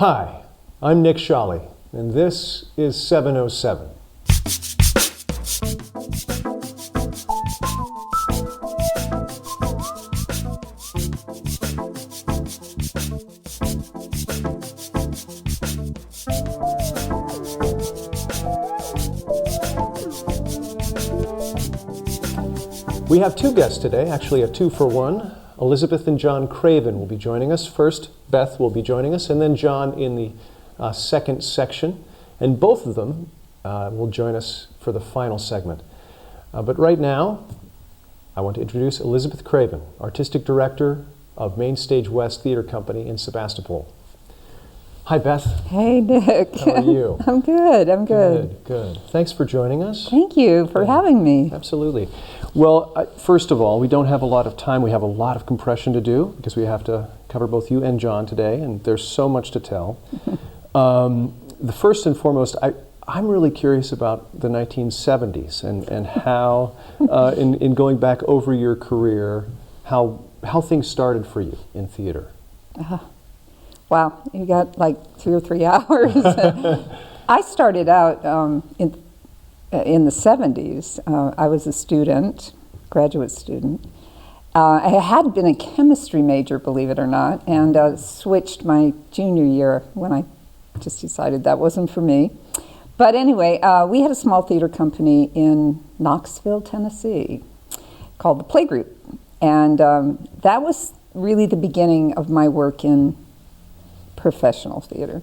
Hi, I'm Nick Sholley, and this is 707. We have two guests today, actually a two-for-one. Elizabeth and John Craven will be joining us. First, Beth will be joining us, and then John in the second section. And both of them will join us for the final segment. But right now, I want to introduce Elizabeth Craven, Artistic Director of Main Stage West Theater Company in Sebastopol. Hi, Beth. Hey, Nick. How are you? I'm good. Good. Thanks for joining us. Thank you for having me. Absolutely. Well, first of all, we don't have a lot of time. We have a lot of compression to do because we have to cover both you and John today, and there's so much to tell. The first and foremost, I'm really curious about the 1970s and how, in going back over your career, how things started for you in theater. Wow, you got like 2 or 3 hours. I started out in the 70s. I was a student, graduate student. I had been a chemistry major, believe it or not, and switched my junior year when I just decided that wasn't for me. But anyway, we had a small theater company in Knoxville, Tennessee, called the Playgroup. And that was really the beginning of my work in professional theater.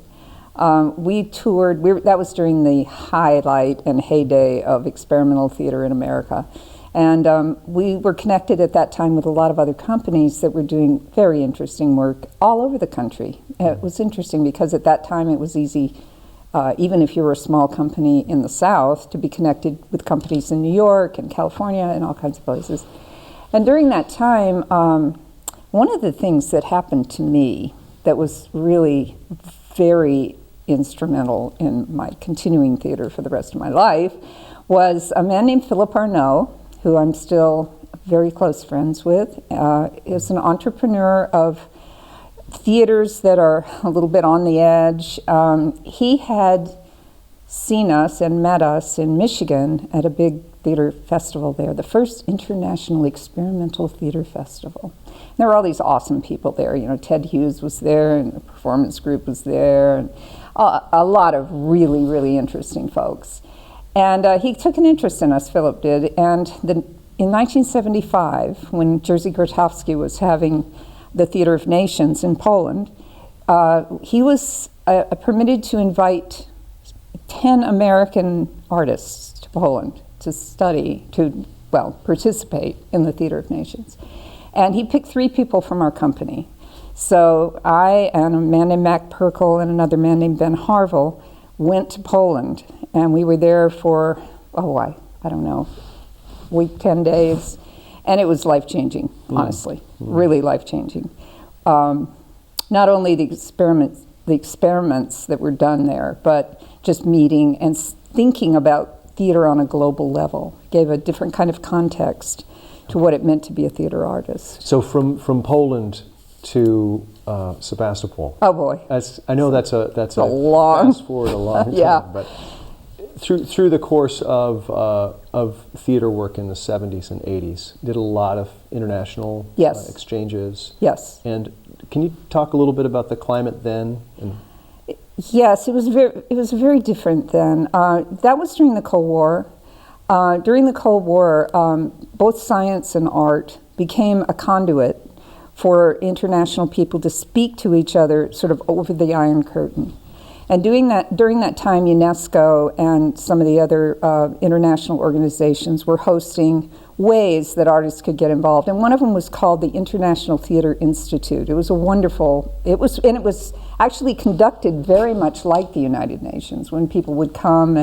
We toured, that was during the highlight and heyday of experimental theater in America. And we were connected at that time with a lot of other companies that were doing very interesting work all over the country. It was interesting because at that time it was easy, even if you were a small company in the South, to be connected with companies in New York and California and all kinds of places. And during that time, one of the things that happened to me that was really very instrumental in my continuing theater for the rest of my life was a man named Philip Arnault, who I'm still very close friends with. Is an entrepreneur of theaters that are a little bit on the edge. He had seen us and met us in Michigan at a big theater festival there, the first International Experimental Theater Festival. There were all these awesome people there. You know, Ted Hughes was there, and the performance group was there, and a lot of really, really interesting folks. And he took an interest in us, Philip did, and in 1975, when Jerzy Grotowski was having the Theater of Nations in Poland, he was permitted to invite 10 American artists to Poland to study, participate in the Theater of Nations. And he picked 3 people from our company. So I and a man named Mac Perkel and another man named Ben Harville went to Poland. And we were there for, I don't know, week, 10 days. And it was life-changing, honestly, really life-changing. Not only the experiments that were done there, but just meeting and thinking about theater on a global level gave a different kind of context to what it meant to be a theater artist. So from Poland to Sebastopol. Oh boy! I know that's a long fast forward a long time. Yeah. But through the course of theater work in the 70s and 80s, did a lot of international exchanges. Yes. And can you talk a little bit about the climate then? Yes, it was very different then. That was during the Cold War. During the Cold War, both science and art became a conduit for international people to speak to each other sort of over the Iron Curtain. And during that time, UNESCO and some of the other international organizations were hosting ways that artists could get involved. And one of them was called the International Theater Institute. It was it was actually conducted very much like the United Nations. When people would come,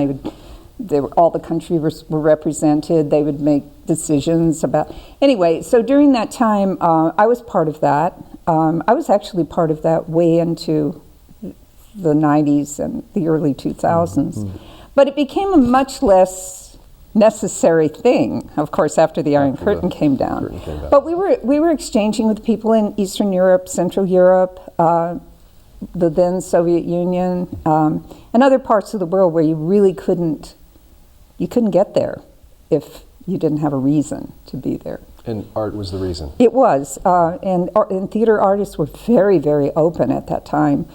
all the countries were represented. They would make decisions about. Anyway, so during that time, I was part of that. I was actually part of that way into the 90s and the early 2000s. But it became a much less necessary thing, of course, after the Iron Curtain came down. But we were exchanging with people in Eastern Europe, Central Europe, the then Soviet Union, and other parts of the world where you really couldn't get there if you didn't have a reason to be there. And art was the reason. It was, and theater artists were very, very open at that time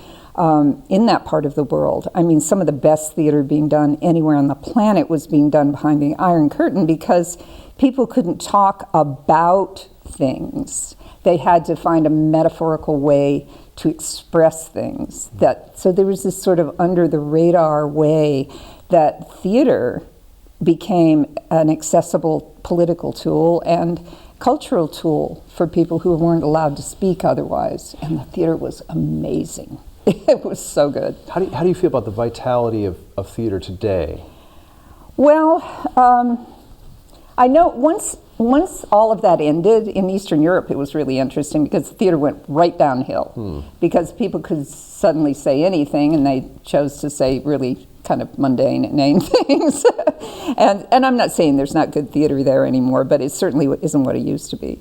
in that part of the world. I mean, some of the best theater being done anywhere on the planet was being done behind the Iron Curtain because people couldn't talk about things. They had to find a metaphorical way to express things. So there was this sort of under the radar way that theater became an accessible political tool and cultural tool for people who weren't allowed to speak otherwise. And the theater was amazing. It was so good. How do you feel about the vitality of theater today? Well, I know once all of that ended in Eastern Europe, it was really interesting because the theater went right downhill because people could suddenly say anything, and they chose to say really kind of mundane, inane things. and I'm not saying there's not good theater there anymore, but it certainly isn't what it used to be.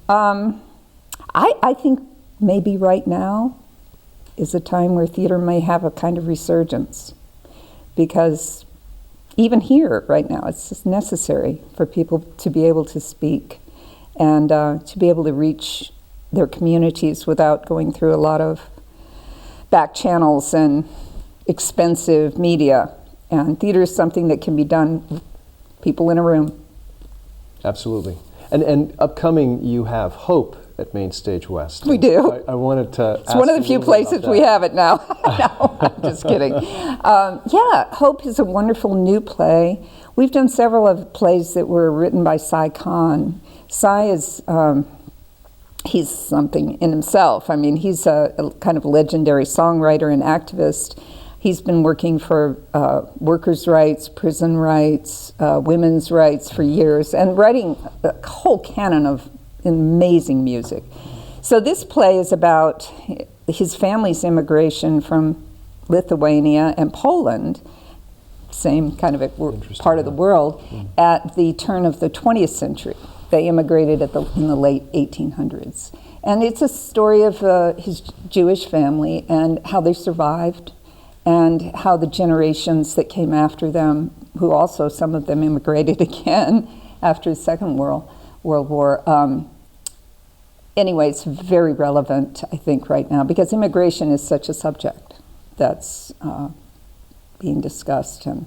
I think maybe right now is a time where theater may have a kind of resurgence, because even here right now it's just necessary for people to be able to speak and to be able to reach their communities without going through a lot of back channels and expensive media. And theater is something that can be done with people in a room. Absolutely. And upcoming, you have Hope at Main Stage West. We do. I wanted to It's one of the few places we have it now. No, I'm just kidding. Hope is a wonderful new play. We've done several of plays that were written by Cy Kahn. Cy is, he's something in himself. I mean, he's a kind of legendary songwriter and activist. He's been working for workers' rights, prison rights, women's rights for years, and writing a whole canon of amazing music. So this play is about his family's immigration from Lithuania and Poland, same kind of part of the world, at the turn of the 20th century. They immigrated in the late 1800s. And it's a story of his Jewish family and how they survived, and how the generations that came after them, who also some of them immigrated again after the Second World War. Anyway, it's very relevant, I think, right now, because immigration is such a subject that's being discussed and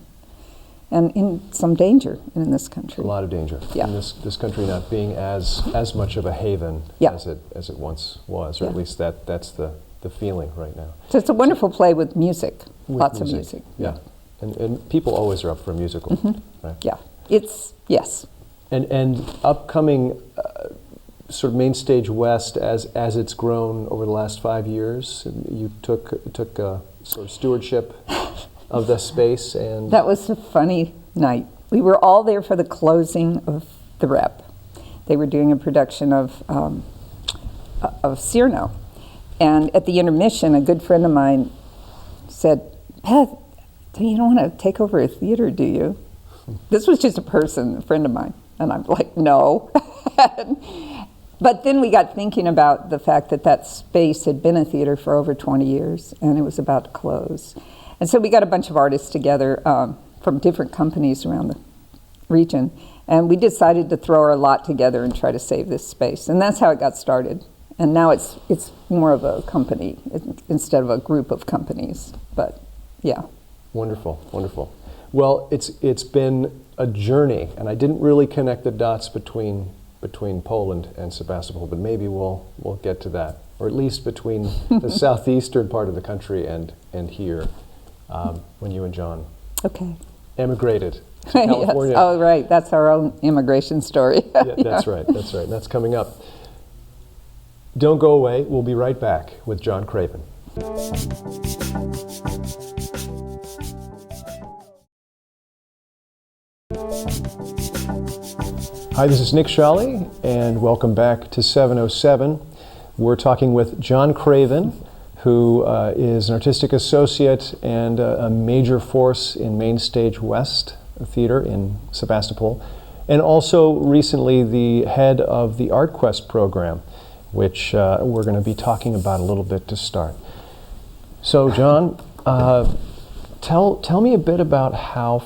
in some danger in this country. A lot of danger. Yeah. And this country not being as much of a haven as it once was, or at least that's the feeling right now. So it's a wonderful play with music, lots of music. Yeah. And people always are up for a musical, right? Yeah, yes. And upcoming sort of Main Stage West, as it's grown over the last 5 years, you took sort of stewardship of the space. And that was a funny night. We were all there for the closing of the Rep. They were doing a production of Cyrano. And at the intermission, a good friend of mine said, "Beth, you don't want to take over a theater, do you?" This was just a friend of mine. And I'm like, no. But then we got thinking about the fact that space had been a theater for over 20 years, and it was about to close. And so we got a bunch of artists together from different companies around the region, and we decided to throw our lot together and try to save this space. And that's how it got started. And now it's more of a company instead of a group of companies. But yeah. Wonderful. Well, it's been a journey, and I didn't really connect the dots between Poland and Sebastopol, but maybe we'll get to that, or at least between the southeastern part of the country and here, when you and John emigrated to California. Yes. Oh, right. That's our own immigration story. Yeah, that's right. And that's coming up. Don't go away. We'll be right back with John Craven. Hi, this is Nick Sholley, and welcome back to 707. We're talking with John Craven, who is an artistic associate and a major force in Main Stage West Theater in Sebastopol, and also recently the head of the West-Artquest program, which we're going to be talking about a little bit to start. So, John, tell me a bit about how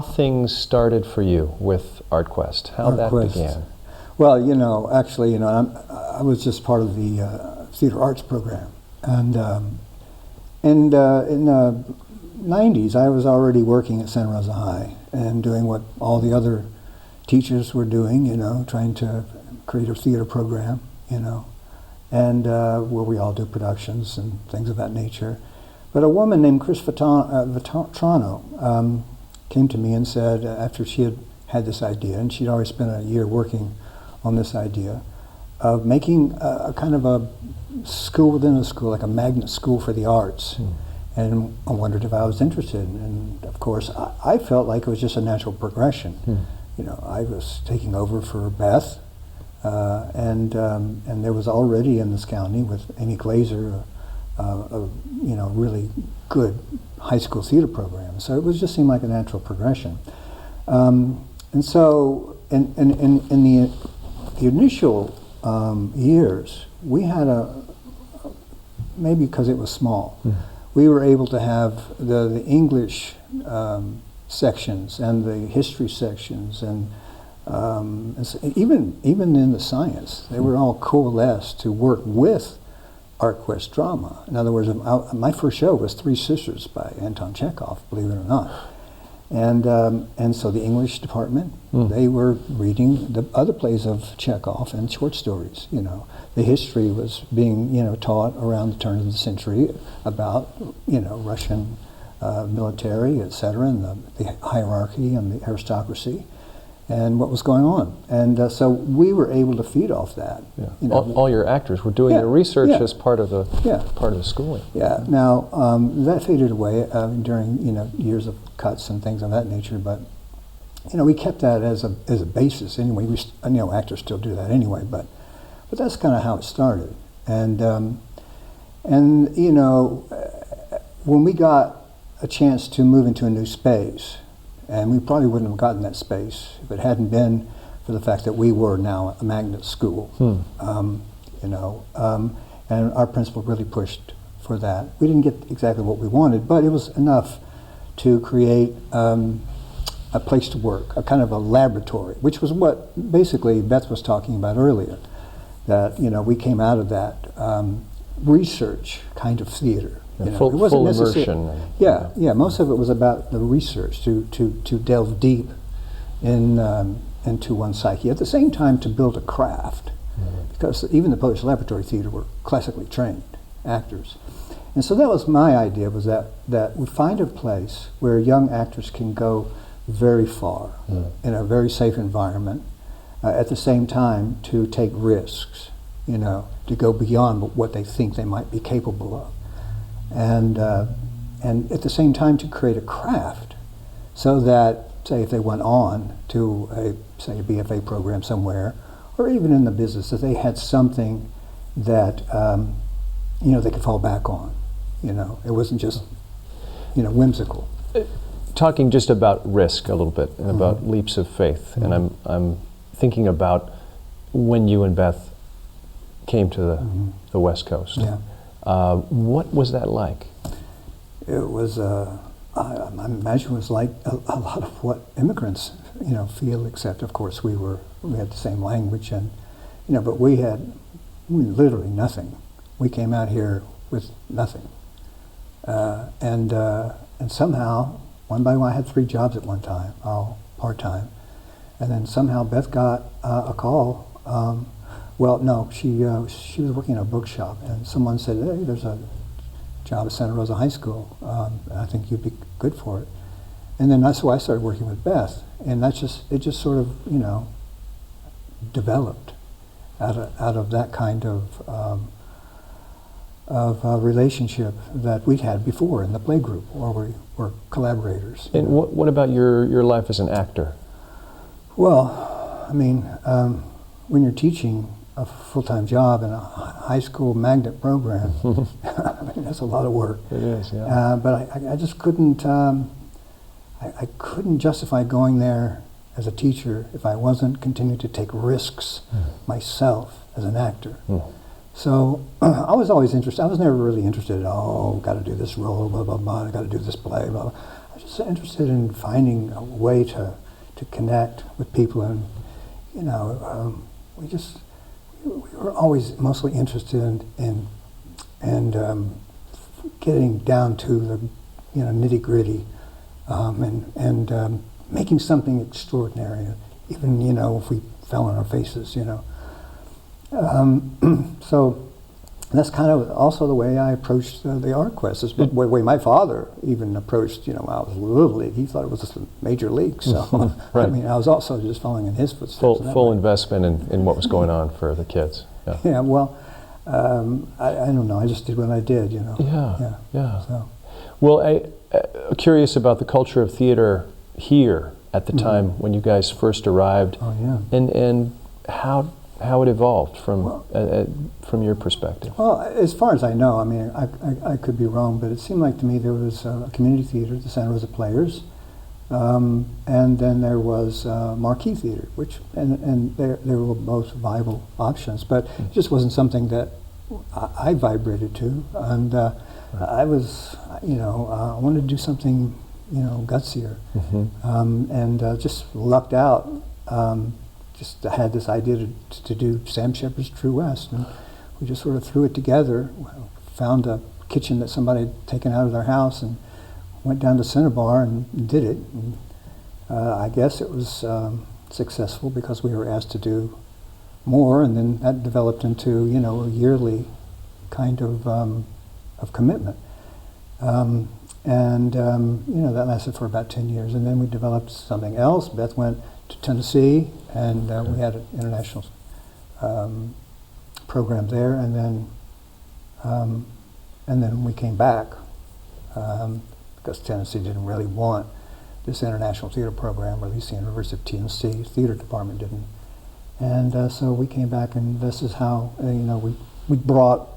things started for you with Artquest, how that began. Well, actually, I was just part of the theater arts program, and in the 90s, I was already working at Santa Rosa High and doing what all the other teachers were doing, trying to create a theater program, and where we all do productions and things of that nature. But a woman named Chris Vetrano came to me and said, after she had this idea, and she'd already spent a year working on this idea, of making a kind of a school within a school, like a magnet school for the arts. And I wondered if I was interested. And of course, I felt like it was just a natural progression. I was taking over for Beth, and there was already in this county with Amy Glazer, a really good high school theater program. So it just seemed like a natural progression. And so in the initial years, we had maybe because it was small, we were able to have the English sections and the history sections, and even in the science, they were all coalesced to work with Artquest drama. In other words, my first show was Three Sisters by Anton Chekhov, believe it or not. And so the English department, they were reading the other plays of Chekhov and short stories. The history was being taught around the turn of the century about Russian military, etc., and the hierarchy and the aristocracy, and what was going on. And so we were able to feed off that. Yeah. All your actors were doing their research as part of the schooling. Yeah. Now that faded away during years of cuts and things of that nature, but we kept that as a basis anyway. Actors still do that anyway, but that's kind of how it started. And when we got a chance to move into a new space, and we probably wouldn't have gotten that space if it hadn't been for the fact that we were now a magnet school. And our principal really pushed for that. We didn't get exactly what we wanted, but it was enough to create a place to work, a kind of a laboratory, which was what basically Beth was talking about earlier, that we came out of that research kind of theater. Full immersion. Yeah. Most of it was about the research, to delve deep into one's psyche. At the same time, to build a craft, because even the Polish Laboratory Theater were classically trained actors. And so that was my idea, was that we find a place where young actors can go very far in a very safe environment, at the same time to take risks, to go beyond what they think they might be capable of. And at the same time to create a craft, so that, say, if they went on to a BFA program somewhere, or even in the business, that they had something that they could fall back on. It wasn't just whimsical. Talking just about risk a little bit and about leaps of faith, and I'm thinking about when you and Beth came to the West Coast. Yeah. What was that like? It was, I imagine it was like a lot of what immigrants, feel, except of course we had the same language, and, but we had literally nothing. We came out here with nothing. And somehow, one by one, I had 3 jobs at one time, all part-time. And then somehow Beth got a call. Well, no, she was working in a bookshop, and someone said, "Hey, there's a job at Santa Rosa High School. I think you'd be good for it." And then so I started working with Beth, and it just sort of developed out of that kind of relationship that we'd had before in the play group, where we were collaborators. And what about your life as an actor? Well, I mean, when you're teaching a full-time job in a high school magnet program, I mean, that's a lot of work. It is, yeah. But I just couldn't, I couldn't justify going there as a teacher if I wasn't continuing to take risks myself as an actor. So I was always interested. I was never really interested in, got to do this role, blah, blah, blah, I got to do this play, blah, blah. I was just interested in finding a way to connect with people. And, we were always mostly interested in getting down to the, nitty gritty, and making something extraordinary, even, if we fell on our faces, So that's kind of also the way I approached the Art-Quest. It's the way my father even approached, when I was Little League. He thought it was a major league. So, right. I was also just following in his footsteps. Full investment in what was going on for the kids. Yeah, yeah, well, I don't know. I just did what I did, Yeah. So. Well, I'm curious about the culture of theater here at the time when you guys first arrived. Oh, yeah. And how it evolved from your perspective. Well, as far as I know, I could be wrong, but it seemed like to me there was a community theater, the Santa Rosa Players, and then there was Marquee Theater, and they were both viable options, but it just wasn't something that I vibrated to, and I was, I wanted to do something, gutsier, and just lucked out. Just had this idea to do Sam Shepard's True West, and we just sort of threw it together, found a kitchen that somebody had taken out of their house, and went down to Cinnabar and did it. And, I guess it was successful because we were asked to do more, and then that developed into, a yearly kind of commitment. That lasted for about 10 years, and then we developed something else. Beth went to Tennessee, and we had an international program there, and then we came back because Tennessee didn't really want this international theater program, or at least the University of Tennessee theater department didn't. And so we came back, and this is how we brought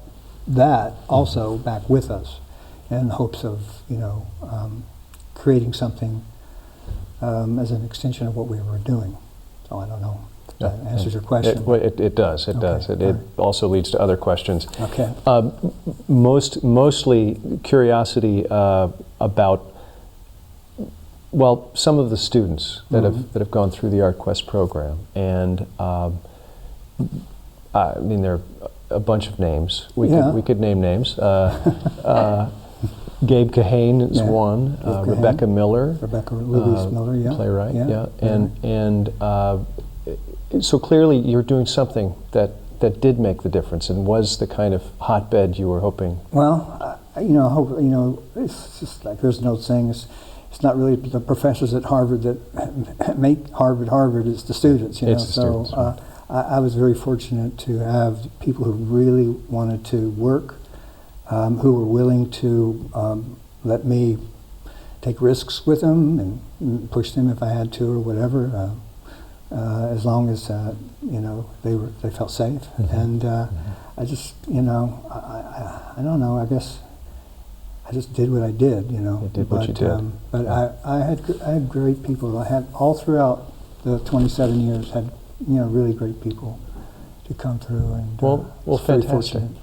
that also back with us, in hopes of creating something as an extension of what we were doing. So I don't know if that answers your question. It does. It does. It also leads to other questions. Okay. Mostly curiosity about, some of the students that have gone through the Art-Quest program, and there are a bunch of names. We could name names. Gabe Kahane is one. Rebecca Miller. Rebecca Louise Miller, yeah. Playwright, yeah. And so clearly you're doing something that did make the difference and was the kind of hotbed you were hoping. Well, it's just like there's no saying. It's not really the professors at Harvard that make Harvard. It's the students, It's the students, right. I was very fortunate to have people who really wanted to work, who were willing to let me take risks with them and push them if I had to or whatever, as long as they felt safe. And I just I don't know. I guess I just did what I did. You did what you did. But I had great people. I had all throughout the 27 years had really great people to come through. And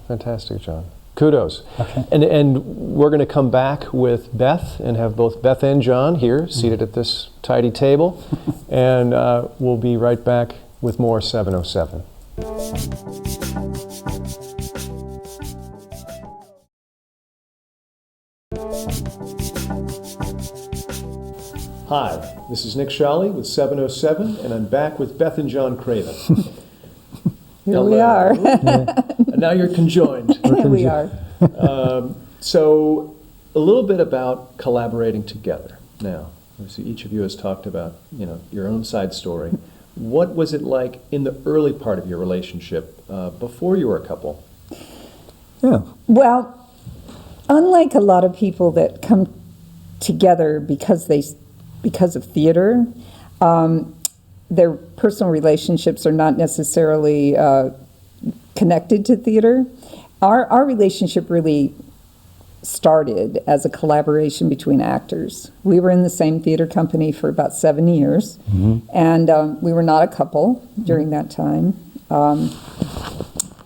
fantastic, John. Kudos. Okay. And we're going to come back with Beth and have both Beth and John here seated at this tidy table. And we'll be right back with more 707. Hi, this is Nick Sholley with 707, and I'm back with Beth and John Craven. Here we are. And now you're conjoined. We are. So a little bit about collaborating together. Now, obviously each of you has talked about, your own side story. What was it like in the early part of your relationship before you were a couple? Yeah. Well, unlike a lot of people that come together because of theater, their personal relationships are not necessarily connected to theater. Our relationship really started as a collaboration between actors. We were in the same theater company for about 7 years, and we were not a couple during that time.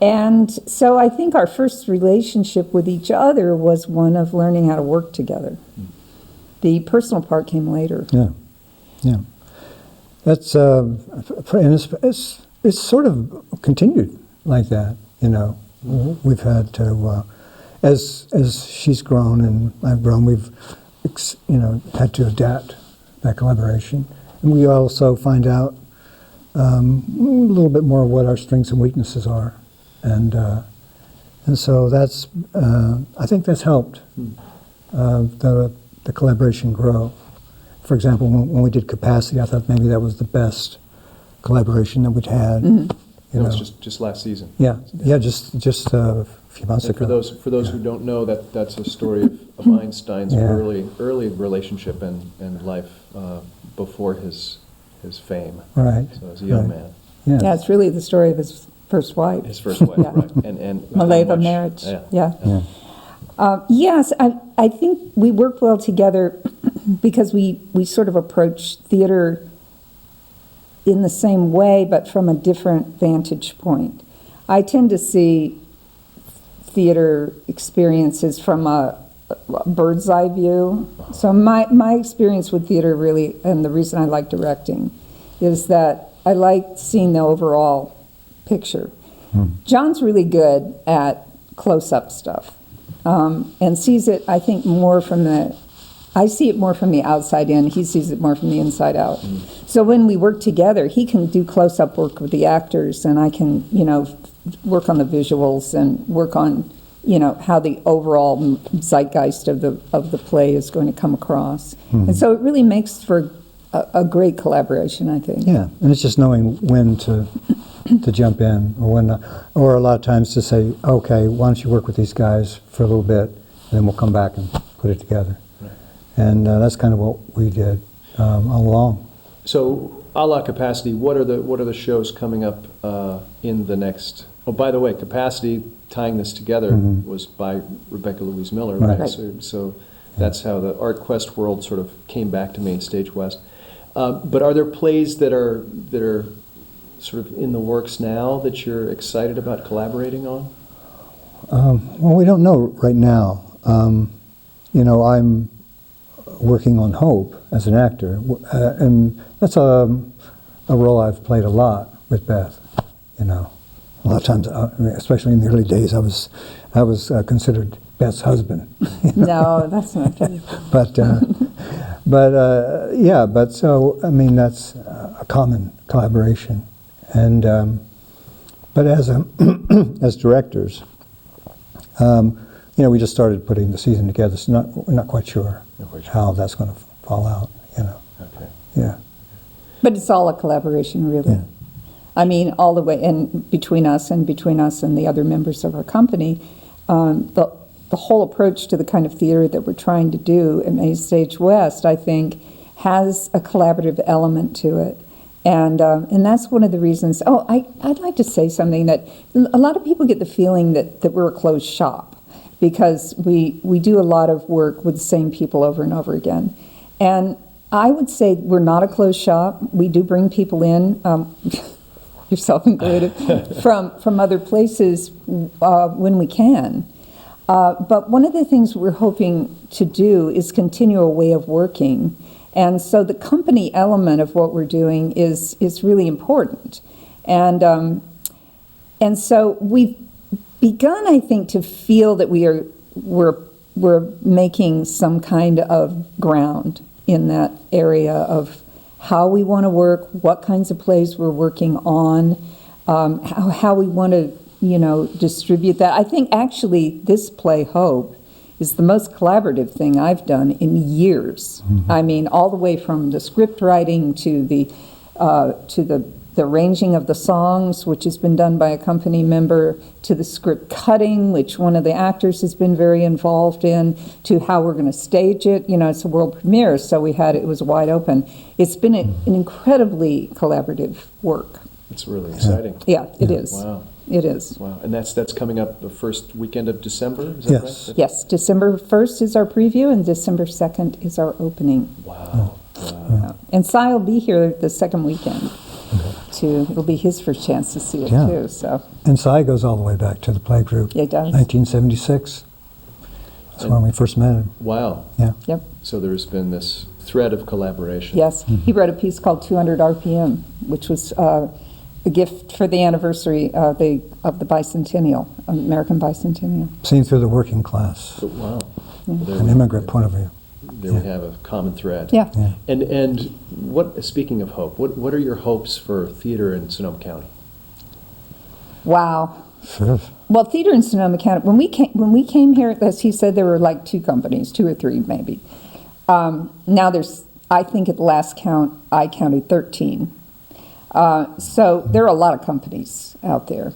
And so I think our first relationship with each other was one of learning how to work together. The personal part came later. Yeah, yeah. That's and it's sort of continued like that. You know, we've had to as she's grown and I've grown, we've had to adapt that collaboration, and we also find out a little bit more what our strengths and weaknesses are, and so that's I think that's helped the collaboration grow. For example, when we did Capacity, I thought maybe that was the best collaboration that we'd had. That was just last season. Yeah, just a few months And ago. for those who don't know, that's a story of Einstein's early relationship and life before his fame. Right. So as a young man. Yeah. Yeah, it's really the story of his first wife. His first wife, Yeah. right. And how Maleva much- marriage. Yeah. Yeah. Yes, I think we work well together because we sort of approach theater in the same way, but from a different vantage point. I tend to see theater experiences from a bird's eye view. So my experience with theater really, and the reason I like directing, is that I like seeing the overall picture. John's really good at close-up stuff, and sees it, I think, more from I see it more from the outside in, he sees it more from the inside out. So when we work together, he can do close-up work with the actors, and I can, work on the visuals and work on, how the overall zeitgeist of the play is going to come across. And so it really makes for a great collaboration, I think. Yeah, and it's just knowing when to jump in or when not, or a lot of times to say, okay, why don't you work with these guys for a little bit, and then we'll come back and put it together. Right. And that's kind of what we did all along. So, a la Capacity, what are the shows coming up in the next? Oh, by the way, Capacity, tying this together, was by Rebecca Louise Miller, right? Right. So that's how the Art-Quest world sort of came back to Main Stage West. But are there plays that are sort of in the works now that you're excited about collaborating on? Well, we don't know right now. I'm working on Hope as an actor, and that's a role I've played a lot with Beth. A lot of times, especially in the early days, I was considered Beth's husband. No, that's not true. But so I mean that's a common collaboration, and but as as directors, we just started putting the season together, so we're not quite sure how that's going to fall out. Okay. Yeah. But it's all a collaboration, really. Yeah. I mean, all the way, and between us and the other members of our company, the whole approach to the kind of theater that we're trying to do at Main Stage West, I think, has a collaborative element to it. And that's one of the reasons, I'd like to say something that a lot of people get the feeling that we're a closed shop because we do a lot of work with the same people over and over again. And I would say we're not a closed shop. We do bring people in, yourself included, from other places when we can. But one of the things we're hoping to do is continue a way of working. And so the company element of what we're doing is really important. And so we've begun, I think, to feel that we're making some kind of ground in that area of how we want to work, what kinds of plays we're working on, how we want to, distribute that. I think actually this play, Hope, is the most collaborative thing I've done in years. I mean, all the way from the script writing to the arranging of the songs, which has been done by a company member, to the script cutting, which one of the actors has been very involved in, to how we're going to stage it. It's a world premiere, so it was wide open. It's been an incredibly collaborative work. It's really exciting. Yeah, it is. Wow. It is. Wow. And that's coming up the first weekend of December, is that Yes. right? Yes, December 1st is our preview, and December 2nd is our opening. Wow. Wow. And Cy will be here the second weekend. it'll be his first chance to see it Yeah. too, so, And Cy goes all the way back to the play group. yeah, it does. 1976. That's when we first met him. Wow. Yeah. Yep, So there's been this thread of collaboration. yes. He wrote a piece called 200 RPM, which was a gift for the anniversary of the bicentennial, American bicentennial. Seen through the working class, Wow. Well, there an we- immigrant point of view. There we have a common thread. Yeah. Yeah. And what? Speaking of hope, what are your hopes for theater in Sonoma County? Wow. Sure. Well, theater in Sonoma County, when we came here, as he said, there were like 2 companies, 2 or 3 maybe. Now there's, I think at the last count, I counted 13. So there are a lot of companies out there.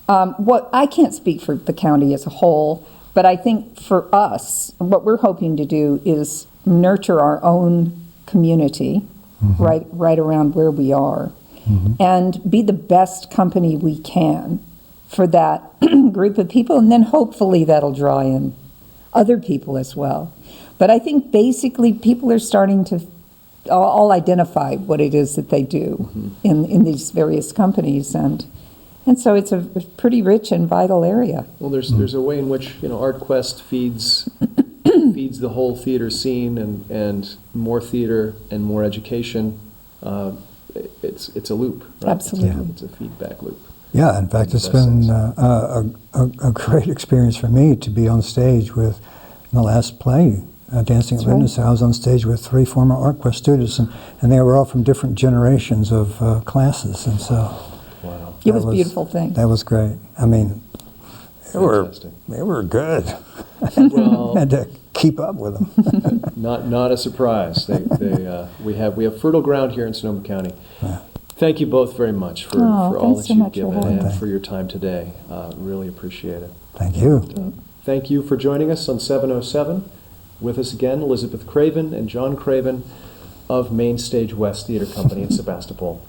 What I can't speak for the county as a whole, but I think for us, what we're hoping to do is nurture our own community right around where we are, and be the best company we can for that group of people, and then hopefully that'll draw in other people as well. But I think basically people are starting to all identify what it is that they do in these various companies, and so it's a pretty rich and vital area. Well, there's a way in which Artquest feeds the whole theater scene, and more theater and more education. It's a loop, right? Absolutely. It's a feedback loop. Yeah, in fact, it's been a great experience for me to be on stage with, in the last play, Dancing at That's right. Witness. I was on stage with 3 former Artquest students, and they were all from different generations of classes, and so Wow. It that was a beautiful thing. That was great. I mean, they were good. Well, Had to keep up with them. not a surprise. We have fertile ground here in Sonoma County. Yeah. Thank you both very much for all thanks that so you've much for given having and me. for your time today. Really appreciate it. Thank you. Thank you for joining us on 707. With us again, Elizabeth Craven and John Craven of Main Stage West Theater Company in Sebastopol.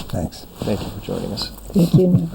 Thanks. Thank you for joining us. Thank you.